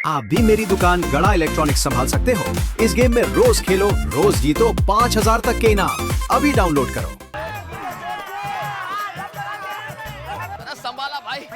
आप भी मेरी दुकान गड़ा इलेक्ट्रॉनिक्स संभाल सकते हो। इस गेम में रोज खेलो, रोज जीतो 5000 तक के इनाम। अभी डाउनलोड करो। संभाला भाई।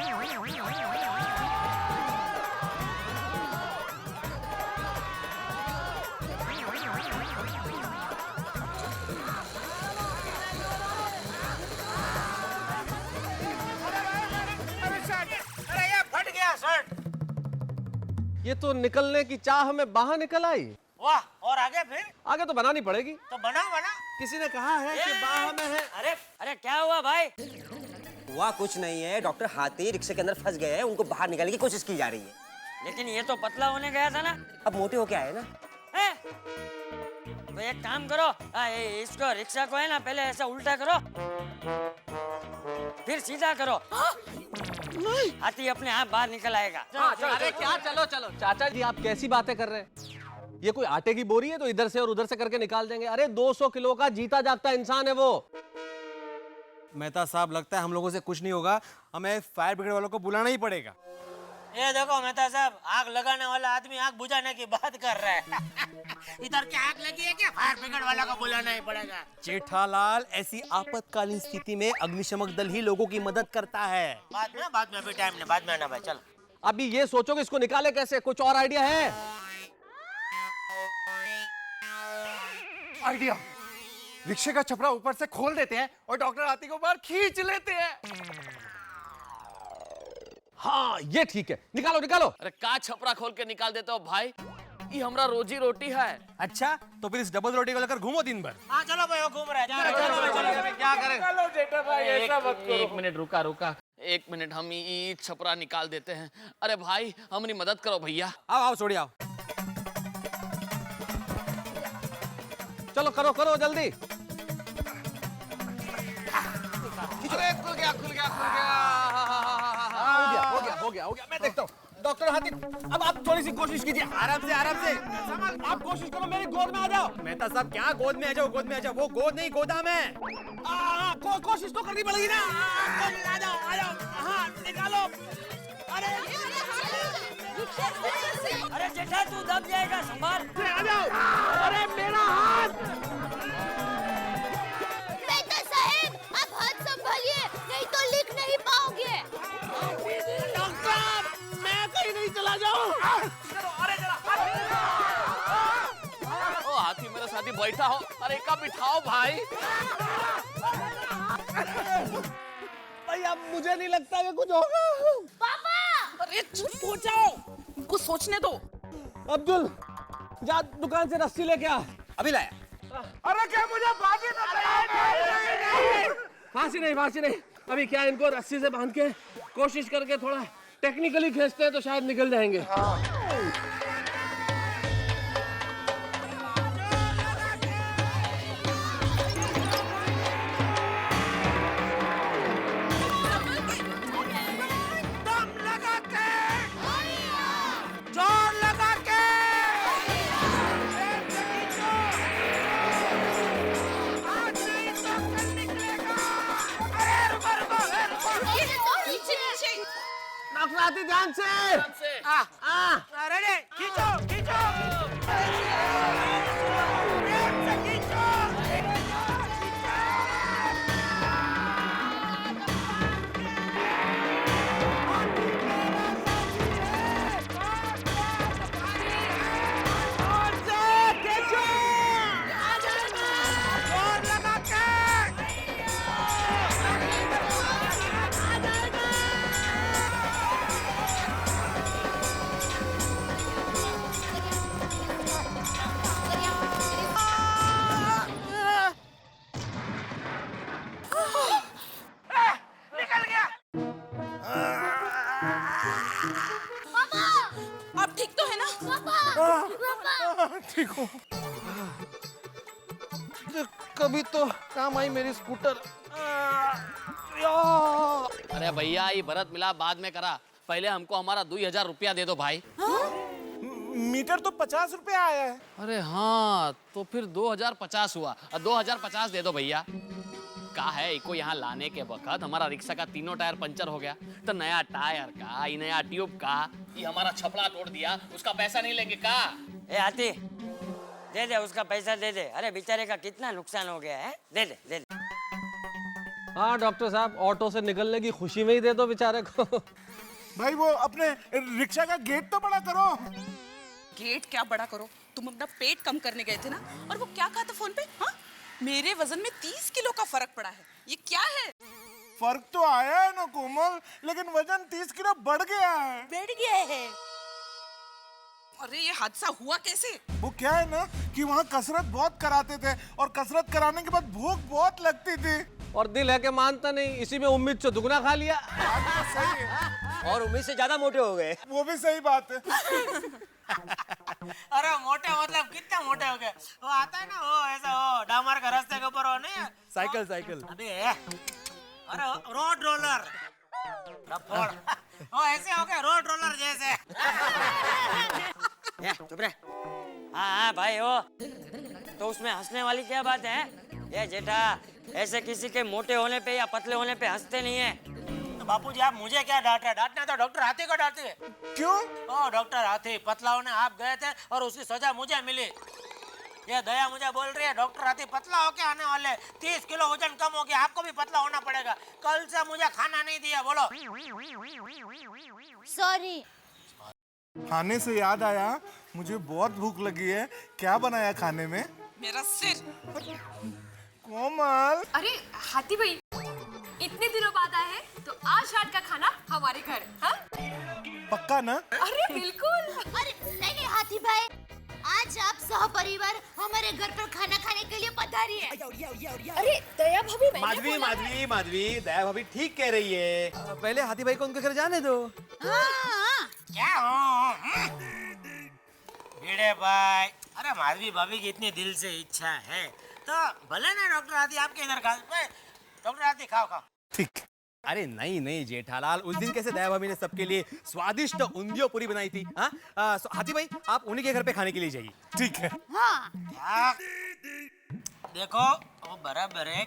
ये तो निकलने की चाह में बाहर निकल आई। वाह, और आगे फिर? आगे तो बनानी पड़ेगी। तो बना। किसी ने कहा है कि बाह में है। अरे क्या हुआ भाई? हुआ कुछ नहीं है, डॉक्टर हाथी रिक्शे के अंदर फंस गए हैं, उनको बाहर निकालने की कोशिश की जा रही है। लेकिन ये तो पतला होने गया था ना। अब मोटे होके आए ना। हैं? तो एक काम करो, इसको रिक्शा को है ना पहले ऐसा उल्टा करो, फिर सीधा करो। हाथी अपने आप बाहर निकल आएगा। अरे क्या, चलो चाचा जी, आप कैसी बातें कर रहे हैं? ये कोई आटे की बोरी है तो इधर से और उधर से करके निकाल देंगे? अरे 200 किलो का जीता जागता इंसान है वो। मेहता साहब, लगता है हम लोगों से कुछ नहीं होगा, हमें फायर ब्रिगेड वालों को बुलाना ही पड़ेगा। ये देखो मेहता साहब, आग लगाने वाला आदमी आग बुझाने की बात कर रहा है। इधर क्या आग लगी है क्या? फायर ब्रिगेड वाला को बुलाना ही पड़ेगा। जेठालाल, ऐसी आपातकालीन स्थिति में अग्निशमक दल ही लोगों की मदद करता है। बाद में अभी टाइम नहीं, बाद में आना भाई। चल अभी ये सोचो कि इसको निकाले कैसे, कुछ और आइडिया है? आइडिया, रिक्शे का छपरा ऊपर से खोल देते हैं और डॉक्टर हाथी को बाहर खींच लेते हैं। हाँ, ये ठीक है, निकालो। अरे का छपरा खोल के निकाल देते हो भाई, ये हमरा रोजी रोटी है। अच्छा, तो फिर इस डबल रोटी को लेकर घूमो दिन भर। हाँ चलो भाई, वो घूम रहा है। चलो। क्या करें? एक मिनट रुका। 1 मिनट, हम ये छपरा निकाल देते हैं। अरे भाई, हमारी मदद करो भैया। आओ छोड़ी आओ। चलो करो जल्दी। अरे खुल गया। हो गया। मैं देखता हूँ। डॉक्टर हाथी, अब आप थोड़ी सी कोशिश कीजिए। आराम से। आप कोशिश करो, मेरी गोद में आ जाओ। मेहता साहब, क्या गोद में आ जाओ? वो गोद नहीं, गोदाम है। कोशिश तो करनी पड़ेगी ना। आ जाओ। हाँ, निकालो। अरे जेठा, तू दब जाएगा, संभाल। आ जाओ। अरे मेरा हाथ। मेहता साहब, आप हाथ संभालिए, नहीं तो लिख नहीं पाओगे। डॉक्टर, मैं कहीं नहीं चला जाऊं। ओ हाथी, मेरे साथी बैठा हो। अरे का बिठाओ भाई। भाई, अब मुझे नहीं लगता कि कुछ होगा। पापा, अरे चुप हो जाओ, कुछ सोचने दो। अब्दुल, जा दुकान से रस्सी लेके आ। अभी लाया। अरे क्या, मुझे फांसी नहीं। अभी क्या, इनको रस्सी से बांध के कोशिश करके थोड़ा टेक्निकली खींचते हैं तो शायद निकल जाएंगे। डॉक्टर हाथी, ध्यान से। रेडी, खींचो। आप ठीक तो है ना? ठीक हो? कभी तो काम आई मेरी स्कूटर। अरे भैया, ये भरत मिला बाद में करा, पहले हमको हमारा 2000 रुपया दे दो भाई। मीटर तो 50 रुपए आया है। अरे हाँ, तो फिर 2050 हुआ। 2050 दे दो भैया। का है इको यहाँ लाने के वक्त हमारा रिक्शा का तीनों टायर पंचर हो गया, तो नया टायर का, ये नया ट्यूब का, ये हमारा छपड़ा तोड़ दिया, उसका पैसा नहीं लेंगे का? ए हाथी, दे दे उसका पैसा दे दे। अरे बेचारे का कितना नुकसान हो गया है, दे दे दे दे। हाँ डॉक्टर साहब, ऑटो से निकलने की खुशी में ही दे दो बेचारे को। भाई वो अपने रिक्शा का गेट तो बड़ा करो। गेट क्या बड़ा करो, तुम अपना पेट कम करने गए थे ना, और वो क्या कहा था फोन पे? हाँ, मेरे वजन में 30 किलो का फर्क पड़ा है। ये क्या है? फर्क तो आया है ना कोमल, लेकिन वजन 30 किलो बढ़ गया है। बढ़ गया है? अरे ये हादसा हुआ कैसे? वो क्या है ना कि वहाँ कसरत बहुत कराते थे और कसरत कराने के बाद भूख बहुत लगती थी। और दिल है कि मानता नहीं, इसी में उम्मीद से दुगना खा लिया। सही है। और उम्मीद से ज्यादा मोटे हो गए। वो भी सही बात है। अरे मोटे मतलब कितना मोटे हो गए? वो आता है ना, वो ऐसा वो डामर का रास्ते के ऊपर, वो नहीं है? साइकिल अबे अरे रोड रोलर, वो ऐसे हो गए रोड रोलर जैसे। चुप रहे। हाँ भाई, वो तो उसमें हंसने वाली क्या बात है? ये जेठा, ऐसे किसी के मोटे होने पे या पतले होने पे हंसते नहीं है। तो बापूजी आप मुझे क्या डांट रहे? डांटना तो डॉक्टर हाथी को डांटते। क्यों? ओ डॉक्टर हाथी, पतला होने आप गए थे और उसकी सजा मुझे मिली। ये दया मुझे बोल रही है डॉक्टर हाथी पतला होके आने वाले, 30 किलो वजन कम हो गया, आपको भी पतला होना पड़ेगा। कल से मुझे खाना नहीं दिया। बोलो सॉरी। खाने से याद आया, मुझे बहुत भूख लगी है। क्या बनाया खाने में? मेरा सिर। कोमल, अरे हाथी भाई, इतने दिनों बाद आए हैं तो आज रात का खाना हमारे घर। हाँ? पक्का ना? अरे बिल्कुल। अरे नहीं नहीं हाथी भाई, आज आप सहपरिवार हमारे घर पर खाना खाने के लिए पधारी है। अरे दया भाभी, माधवी, दया भाभी ठीक कह रही है। पहले हाथी भाई को उनके घर जाने दो। हाँ। क्या हो भिड़े भाई? अरे माधवी भाभी की इतनी दिल से इच्छा है तो भले ना डॉक्टर हाथी आपके इधर खा। डॉक्टर हाथी खाओ खाओ। ठीक। अरे नहीं जेठालाल, उस दिन कैसे दया भाभी ने सबके लिए स्वादिष्ट उंधियो पूरी बनाई थी। हाँ, हाथी भाई आप उन्हीं के घर पे खाने के लिए जाइए। ठीक है। हाँ। क्या? देखो वो बराबर है,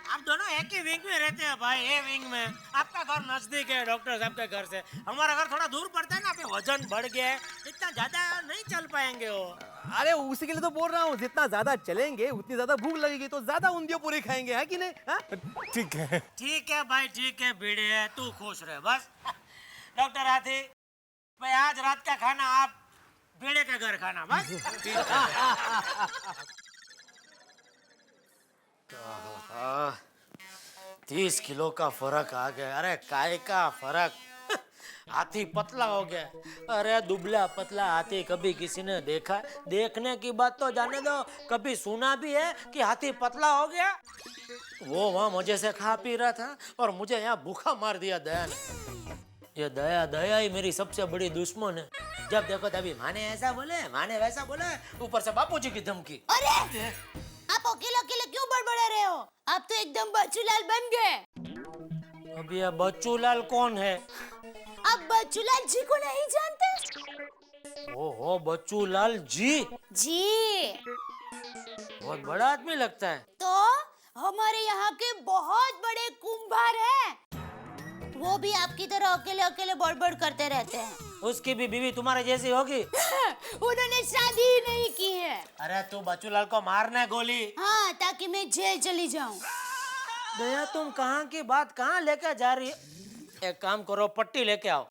आप दोनों एक ही विंग में रहते हैं भाई। ये विंग में आपका घर नजदीक है डॉक्टर साहब के घर से, हमारा घर थोड़ा दूर पड़ता है ना। पे वजन बढ़ गया है, इतना ज्यादा नहीं चल पाएंगे वो। अरे उसी के लिए तो बोल रहा हूँ, जितना ज्यादा चलेंगे उतनी ज्यादा भूख लगेगी, तो ज्यादा उंधियो पूरी खाएंगे, है कि नहीं? हाँ? ठीक है। ठीक है भाई, ठीक है भिड़े, तू खुश रहे बस। डॉक्टर हाथी भाई, आज रात का खाना आप भिड़े के घर खाना बस। 30 किलो का फर्क आ गया। अरे काय का फर्क? हाथी पतला हो गया। अरे दुबला पतला हाथी कभी किसी ने देखा? देखने की बात तो जाने दो, कभी सुना भी है कि हाथी पतला हो गया? वो वहां मजे से खा पी रहा था और मुझे यहाँ भूखा मार दिया दया ने। ये दया ही मेरी सबसे बड़ी दुश्मन है। जब देखो तभी माने ऐसा बोले, माने वैसा बोले, ऊपर से बापूजी की धमकी। अरे आप अकेले अकेले क्यों बड़बड़ा रहे हो? आप तो एकदम बच्चूलाल बन गए। अब ये बच्चूलाल कौन है? आप बच्चूलाल जी को नहीं जानते? ओहो, बच्चूलाल जी? जी। बहुत बड़ा आदमी लगता है। तो हमारे यहाँ के बहुत बड़े कुंभार हैं। वो भी आपकी तरह अकेले अकेले बड़बड़ करते रहते हैं। उसकी भी बीवी तुम्हारे जैसी होगी? उन्होंने शादी ही नहीं की है। अरे तू बच्चूलाल को मारना है गोली। हाँ, ताकि मैं जेल चली जाऊं। दया तुम कहाँ की बात कहाँ लेकर जा रही है? एक काम करो, पट्टी लेके आओ।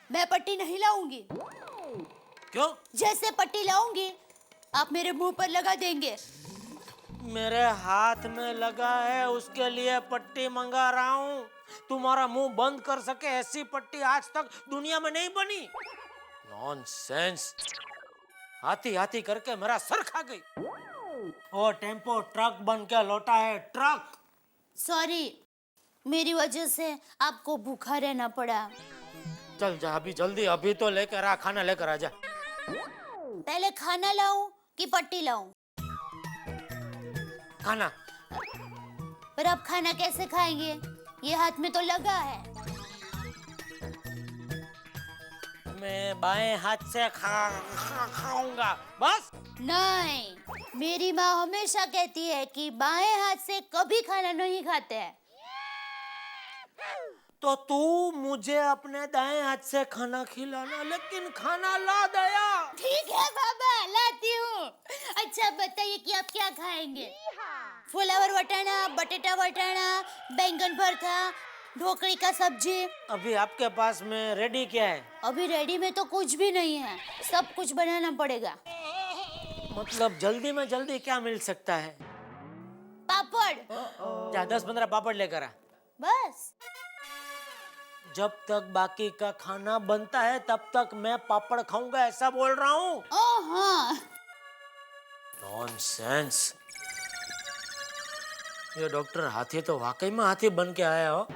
मैं पट्टी नहीं लाऊंगी। क्यों? जैसे पट्टी लाऊंगी आप मेरे मुंह पर लगा देंगे। मेरे हाथ में लगा है, उसके लिए पट्टी मंगा रहा हूँ। तुम्हारा मुंह बंद कर सके ऐसी पट्टी आज तक दुनिया में नहीं बनी। नॉनसेंस। हाथी हाथी करके मेरा सर खा गई। वो टेम्पो ट्रक बन के लौटा है, ट्रक। सॉरी, मेरी वजह से आपको भूखा रहना पड़ा। चल जा अभी जल्दी, अभी तो लेकर आ, खाना लेकर आ जा। पहले खाना लाऊं कि पट्टी लाऊं? खाना। पर आप खाना कैसे खाएंगे? ये हाथ में तो लगा है। मैं बाएं हाथ से खाऊंगा बस। नहीं, मेरी माँ हमेशा कहती है कि बाएं हाथ से कभी खाना नहीं खाते हैं। तो तू मुझे अपने दाएं हाथ से खाना खिलाना, लेकिन खाना ला दया। ठीक है बाबा, लाती हूँ। अच्छा बताइए कि आप क्या खाएंगे? फुलावर वटाना, बटेटा वटाना, बैंगन भरता, ढोकली का सब्जी। अभी आपके पास में रेडी क्या है? अभी रेडी में तो कुछ भी नहीं है, सब कुछ बनाना पड़ेगा। मतलब जल्दी में जल्दी क्या मिल सकता है? पापड़। जा 10-15 पापड़ लेकर आ। बस। जब तक बाकी का खाना बनता है तब तक मैं पापड़ खाऊंगा, ऐसा बोल रहा हूँ। ओह हाँ। नॉनसेंस। ये डॉक्टर हाथी तो वाकई में हाथी बन के आया हो।